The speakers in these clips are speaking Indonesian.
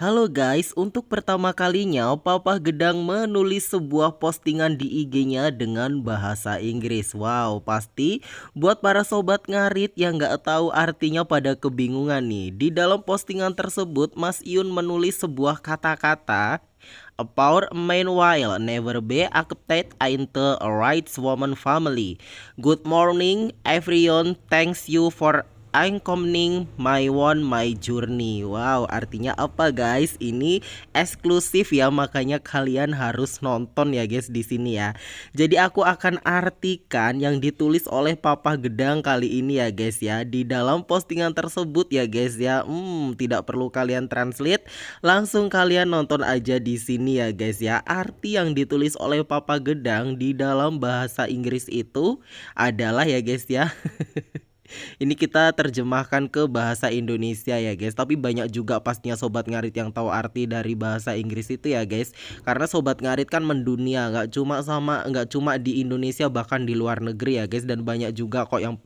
Halo guys, untuk pertama kalinya Papa Gedang menulis sebuah postingan di IG-nya dengan bahasa Inggris. Wow, pasti buat para sobat ngarit yang nggak tahu artinya pada kebingungan nih. Di dalam postingan tersebut, Mas Iun menulis sebuah kata-kata a power meanwhile never be accepted into a rights woman family. Good morning everyone, thanks you for Coming my one my journey. Wow, artinya apa guys? Ini eksklusif ya, makanya kalian harus nonton ya guys di sini ya. Jadi aku akan artikan yang ditulis oleh Papa Gedang kali ini ya guys ya. Di dalam postingan tersebut ya guys ya. Tidak perlu kalian translate, langsung kalian nonton aja di sini ya guys ya. Arti yang ditulis oleh Papa Gedang di dalam bahasa Inggris itu adalah ya guys ya. Ini kita terjemahkan ke bahasa Indonesia ya guys. Tapi banyak juga pastinya sobat ngarit yang tahu arti dari bahasa Inggris itu ya guys. Karena sobat ngarit kan mendunia, nggak cuma di Indonesia, bahkan di luar negeri ya guys. Dan banyak juga kok yang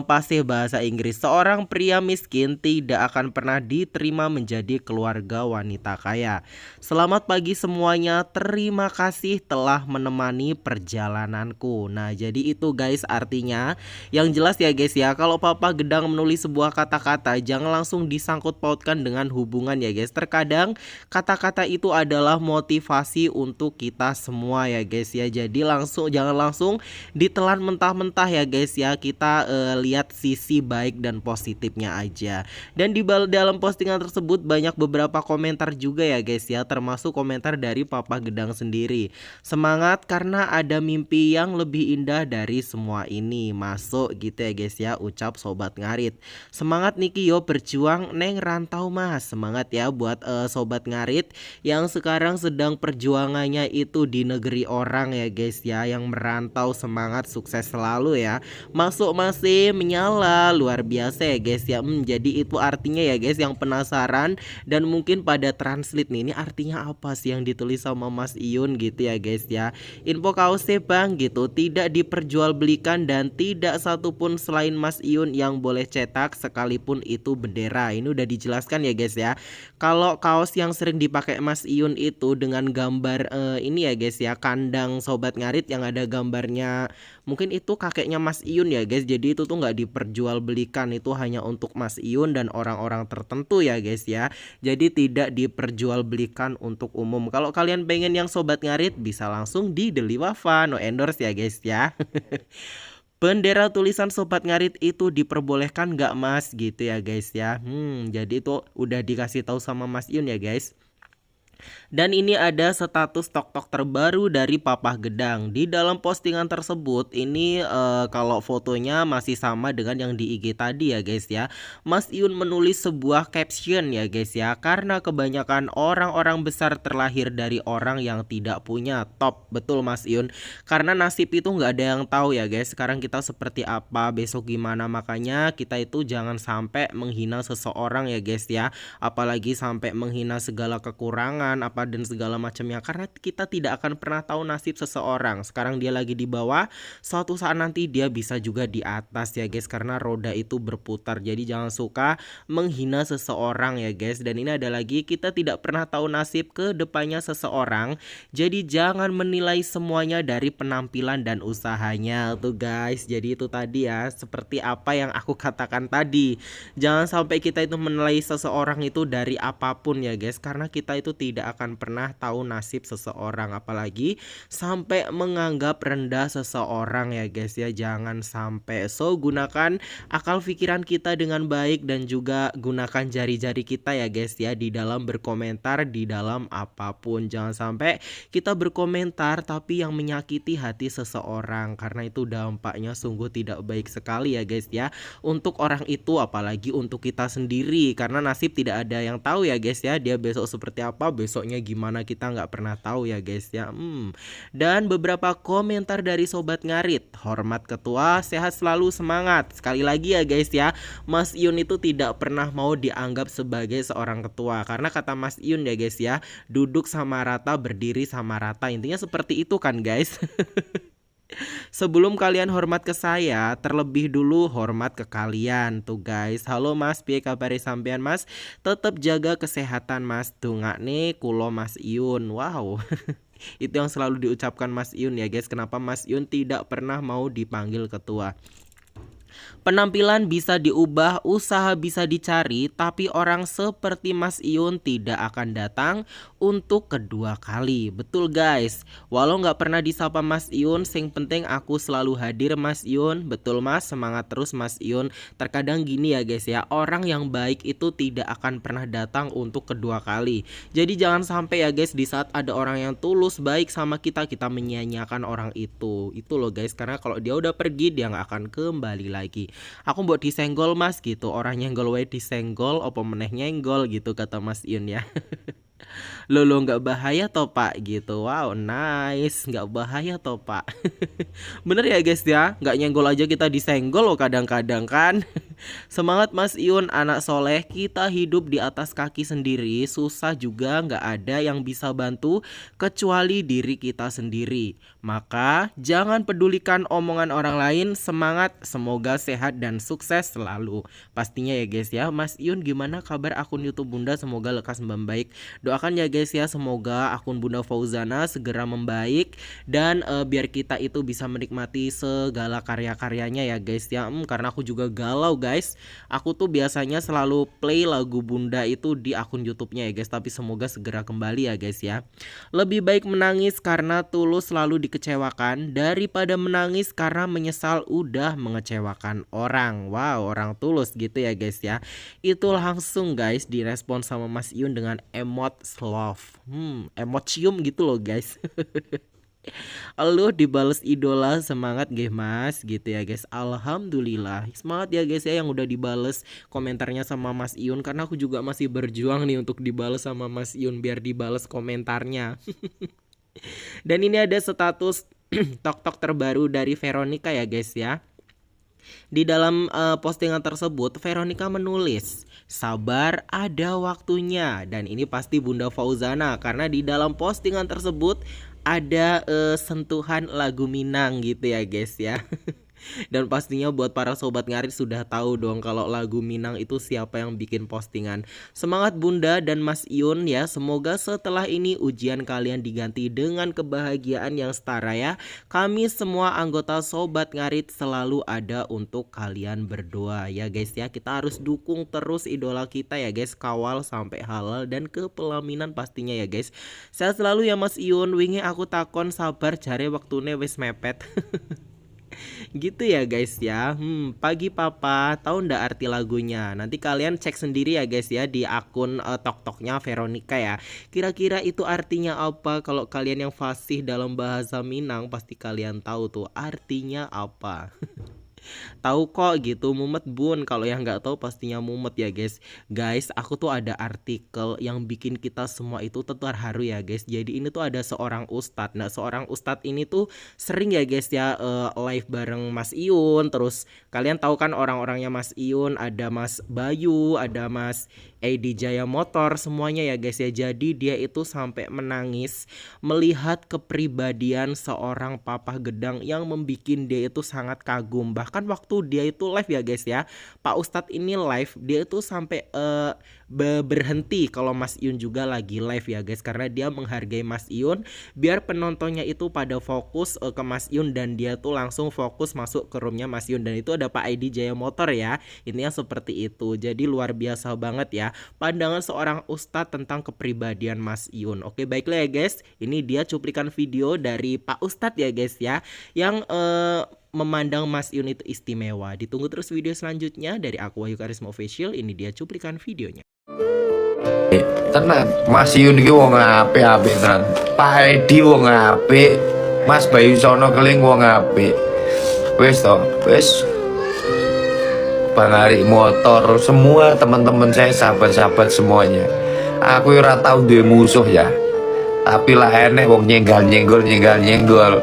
pasti bahasa Inggris. Seorang pria miskin tidak akan pernah diterima menjadi keluarga wanita kaya. Selamat pagi semuanya. Terima kasih telah menemani perjalananku. Nah, jadi itu guys artinya. Yang jelas ya guys ya, kalau Papa Gedang menulis sebuah kata-kata, jangan langsung disangkut pautkan dengan hubungan ya guys. Terkadang kata-kata itu adalah motivasi untuk kita semua ya guys ya. Jadi jangan langsung ditelan mentah-mentah ya guys ya. Kita lihat sisi baik dan positifnya aja. Dan di dalam postingan tersebut banyak beberapa komentar juga ya guys ya, termasuk komentar dari Papa Gedang sendiri. Semangat karena ada mimpi yang lebih indah dari semua ini. Masuk gitu ya guys ya, ucap sobat ngarit. Semangat Niki yo, berjuang neng rantau mas. Semangat ya buat sobat ngarit yang sekarang sedang perjuangannya itu di negeri orang ya guys ya, yang merantau. Semangat, sukses selalu ya. Masuk masih menyala luar biasa ya guys ya. Jadi itu artinya ya guys, yang penasaran dan mungkin pada translate nih, ini artinya apa sih yang ditulis sama Mas Iun gitu ya guys ya. Info kaosnya bang gitu, tidak diperjualbelikan dan tidak satupun selain Mas Iun yang boleh cetak sekalipun itu bendera. Ini udah dijelaskan ya guys ya. Kalau kaos yang sering dipakai Mas Iun itu dengan gambar ini ya guys ya, kandang sobat ngarit yang ada gambarnya, mungkin itu kakeknya Mas Iun ya guys. Jadi itu tuh nggak diperjualbelikan, itu hanya untuk Mas Iun dan orang-orang tertentu ya guys ya. Jadi tidak diperjualbelikan untuk umum. Kalau kalian pengen yang sobat ngarit bisa langsung di Deli Wafa, no endorse ya guys ya. Bendera tulisan sobat ngarit itu diperbolehkan nggak mas gitu ya guys ya. Jadi itu udah dikasih tahu sama Mas Yun ya guys. Dan ini ada status tok-tok terbaru dari Papa Gedang. Di dalam postingan tersebut ini kalau fotonya masih sama dengan yang di IG tadi ya guys ya. Mas Iun menulis sebuah caption ya guys ya. Karena kebanyakan orang-orang besar terlahir dari orang yang tidak punya. Top, betul Mas Iun. Karena nasib itu nggak ada yang tahu ya guys. Sekarang kita seperti apa, besok gimana. Makanya kita itu jangan sampai menghina seseorang ya guys ya. Apalagi sampai menghina segala kekurangan apa dan segala macamnya, karena kita tidak akan pernah tahu nasib seseorang. Sekarang dia lagi di bawah, suatu saat nanti dia bisa juga di atas ya guys, karena roda itu berputar. Jadi jangan suka menghina seseorang ya guys. Dan ini ada lagi, kita tidak pernah tahu nasib ke depannya seseorang, jadi jangan menilai semuanya dari penampilan dan usahanya tuh guys. Jadi itu tadi ya, seperti apa yang aku katakan tadi, jangan sampai kita itu menilai seseorang itu dari apapun ya guys, karena kita itu tidak akan pernah tahu nasib seseorang, apalagi sampai menganggap rendah seseorang ya guys ya. Jangan sampai. So gunakan akal pikiran kita dengan baik dan juga gunakan jari-jari kita ya guys ya di dalam berkomentar, di dalam apapun. Jangan sampai kita berkomentar tapi yang menyakiti hati seseorang, karena itu dampaknya sungguh tidak baik sekali ya guys ya untuk orang itu, apalagi untuk kita sendiri, karena nasib tidak ada yang tahu ya guys ya. Dia besok seperti apa, besoknya gimana, kita nggak pernah tahu ya guys ya. Dan beberapa komentar dari sobat ngarit. Hormat ketua, sehat selalu, semangat. Sekali lagi ya guys ya, Mas Iun itu tidak pernah mau dianggap sebagai seorang ketua, karena kata Mas Iun ya guys ya, duduk sama rata, berdiri sama rata, intinya seperti itu kan guys. Sebelum kalian hormat ke saya, terlebih dulu hormat ke kalian tuh guys. Halo Mas, piye kabare sampean Mas? Tetep jaga kesehatan Mas. Dongak nih kulo Mas Iun. Wow. Itu yang selalu diucapkan Mas Iun ya guys. Kenapa Mas Iun tidak pernah mau dipanggil ketua? Penampilan bisa diubah, usaha bisa dicari, tapi orang seperti Mas Iun tidak akan datang untuk kedua kali. Betul guys, walau nggak pernah disapa Mas Iun, sing penting aku selalu hadir Mas Iun. Betul Mas, semangat terus Mas Iun. Terkadang gini ya guys ya, orang yang baik itu tidak akan pernah datang untuk kedua kali. Jadi jangan sampai ya guys, di saat ada orang yang tulus baik sama kita, kita menyia-nyiakan orang itu. Itu loh guys, karena kalau dia udah pergi, dia nggak akan kembali lagi. Aku buat disenggol Mas gitu, orang nyenggol wae disenggol, opo meneh nyenggol gitu kata Mas Iun ya. Lolo nggak bahaya toh Pak gitu. Wow nice, nggak bahaya toh Pak. Bener ya guys ya, nggak nyenggol aja kita disenggol loh kadang-kadang kan. Semangat Mas Iun, anak soleh. Kita hidup di atas kaki sendiri, susah juga nggak ada yang bisa bantu kecuali diri kita sendiri. Maka jangan pedulikan omongan orang lain. Semangat, semoga sehat dan sukses selalu. Pastinya ya guys ya. Mas Iun gimana kabar akun YouTube Bunda? Semoga lekas membaik. Doakan ya guys ya, semoga akun Bunda Fauzana segera membaik dan biar kita itu bisa menikmati segala karya-karyanya ya guys ya. Karena aku juga galau guys. Aku tuh biasanya selalu play lagu Bunda itu di akun YouTube-nya ya guys, tapi semoga segera kembali ya guys ya. Lebih baik menangis karena tulus selalu dikecewakan daripada menangis karena menyesal udah mengecewakan orang. Wow, orang tulus gitu ya guys ya. Itu langsung guys direspon sama Mas Iun dengan emot love. Emot cium gitu loh guys. Lu dibales idola, semangat gih Mas gitu ya guys. Alhamdulillah, semangat ya guys ya yang udah dibales komentarnya sama Mas Iun, karena aku juga masih berjuang nih untuk dibales sama Mas Iun biar dibales komentarnya. Dan ini ada status tok-tok terbaru dari Veronica ya guys ya. Di dalam postingan tersebut Veronica menulis, sabar ada waktunya. Dan ini pasti Bunda Fauzana, karena di dalam postingan tersebut ada sentuhan lagu Minang gitu ya guys ya. Dan pastinya buat para sobat ngarit sudah tahu dong kalau lagu Minang itu siapa yang bikin postingan. Semangat Bunda dan Mas Iun ya. Semoga setelah ini ujian kalian diganti dengan kebahagiaan yang setara ya. Kami semua anggota sobat ngarit selalu ada untuk kalian berdua ya guys ya. Kita harus dukung terus idola kita ya guys. Kawal sampai halal dan ke pelaminan pastinya ya guys. Sehat selalu ya Mas Iun. Wingi aku takon sabar jare waktune wis mepet. Gitu ya guys ya. Pagi papa, tahu ndak arti lagunya? Nanti kalian cek sendiri ya guys ya di akun tok-toknya Veronica ya. Kira-kira itu artinya apa? Kalau kalian yang fasih dalam bahasa Minang pasti kalian tahu tuh artinya apa. Tahu kok gitu, mumet bun. Kalau yang nggak tahu pastinya mumet ya guys. Guys, aku tuh ada artikel yang bikin kita semua itu terharu ya guys. Jadi ini tuh ada seorang ustadz. Nah, seorang ustadz ini tuh sering ya guys ya live bareng Mas Iun. Terus kalian tahu kan orang-orangnya Mas Iun, ada Mas Bayu, ada Mas Edi Jaya Motor, semuanya ya guys ya. Jadi dia itu sampai menangis melihat kepribadian seorang Papa Gedang yang membuat dia itu sangat kagum. Bahkan waktu dia itu live ya guys ya, Pak Ustadz ini live, dia itu sampai berhenti kalau Mas Iun juga lagi live ya guys, karena dia menghargai Mas Iun biar penontonnya itu pada fokus ke Mas Iun dan dia tuh langsung fokus masuk ke roomnya Mas Iun. Dan itu ada Pak Edi Jaya Motor ya, ini yang seperti itu. Jadi luar biasa banget ya pandangan seorang ustadz tentang kepribadian Mas Iun. Oke baiklah ya guys, ini dia cuplikan video dari Pak Ustadz ya guys ya, yang memandang Mas Iun itu istimewa. Ditunggu terus video selanjutnya dari aku Wahyu Karisma Official. Ini dia cuplikan videonya. Tenan Mas Iun iki wong apik-apik tenan. Pak Edi wong apik, Mas Bayu Sono keling wong apik. Wis to, wis Bang Ari Motor, semua teman-teman saya, sahabat-sahabat semuanya. Aku ora tau duwe musuh ya. Tapi lah enek wong nyenggal-nyenggol.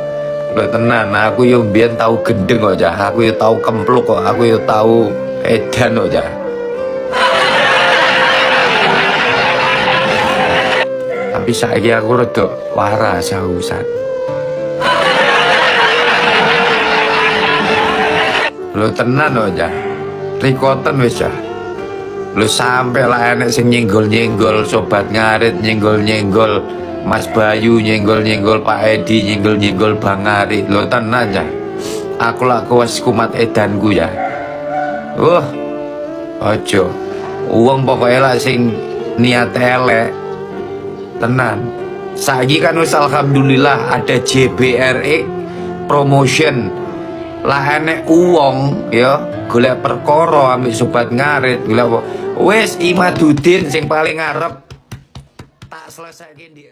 Lho tenan, aku yo mbiyen tau gendeng kok ya. Aku yo tau kempluk kok, aku yo tau edan kok ya. Tapi saiki aku rada waras hausan. Lo tenan aja. Rikoten wis ya. Lo sampai lah enek sing nyenggol-nyenggol sobat ngarit, nyenggol-nyenggol Mas Bayu, nyenggol-nyenggol Pak Edi, nyenggol-nyenggol Bang Ari. Lo tenan ya. Aku lah kuas kumat edanku ya. Ojo. Uang pokoknya lah sing niat elek. Tenan. Saiki kan wis alhamdulillah ada JBRE promotion. Lah enek uang ya golek perkara ambek sobat ngarit, golek wis Imadudin sing paling ngarep tak selesaike ndik